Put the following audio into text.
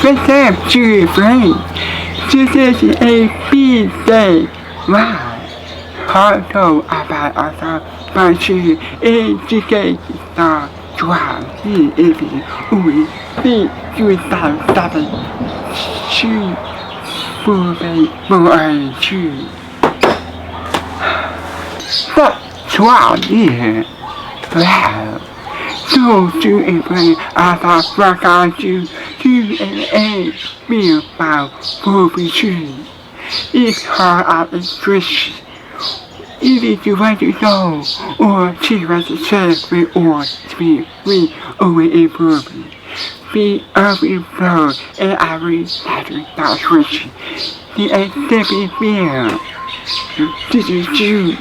What's up, dear friend? This is a big day. Wow. Although about us, but she indicates the drive is we see suicide she for she. That's why here. Wow. So to explain as a record to a meal about poetry. It's hard at a stretch. Easy to write it down, or to write it safely, or to be over a problem. Be every flow and every pattern that switch. The accepted fear. This is you.